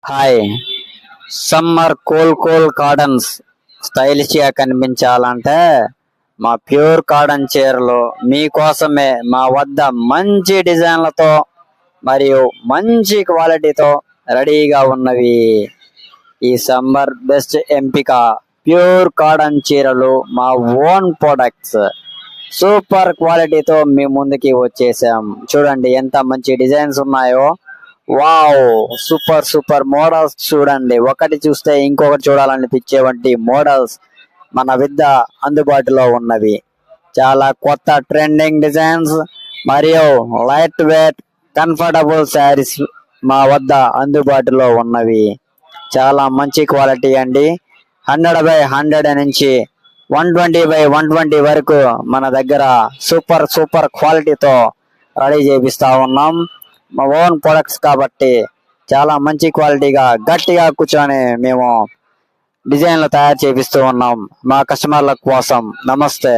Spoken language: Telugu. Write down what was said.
Hi. Summer cool cottons stylish గా కనిపించాలంటే మా ప్యూర్ కాటన్ చీరలు మీకోసమే మా వద్ద మంచి డిజైన్లతో మరియు మంచి క్వాలిటీతో రెడీగా ఉన్నవి. ఈ సమ్మర్ బెస్ట్ ఎంపిక ప్యూర్ కాటన్ చీరలు, మా ఓన్ ప్రొడక్ట్స్. సూపర్ క్వాలిటీతో మీ ముందుకి వచ్చేసాం. చూడండి ఎంత మంచి డిజైన్స్ ఉన్నాయో. వావ్, సూపర్ మోడల్స్ చూడండి. ఒకటి చూస్తే ఇంకొకటి చూడాలనిపించే వంటి మోడల్స్ మన వద్ద అందుబాటులో ఉన్నవి. చాలా కొత్త ట్రెండింగ్ డిజైన్స్ మరియు లైట్ వెయిట్ కంఫర్టబుల్ శారీస్ మా వద్ద అందుబాటులో ఉన్నవి. చాలా మంచి క్వాలిటీ అండి. 100x100 నుంచి 120x120 వరకు మన దగ్గర సూపర్ క్వాలిటీతో రెడీ చేపిస్తా ఉన్నాం. మా ఓన్ ప్రొడక్ట్స్ కాబట్టి చాలా మంచి క్వాలిటీగా గట్టిగా కూర్చొని మేము డిజైన్లు తయారు చేపిస్తూ ఉన్నాం మా కస్టమర్ల కోసం. నమస్తే.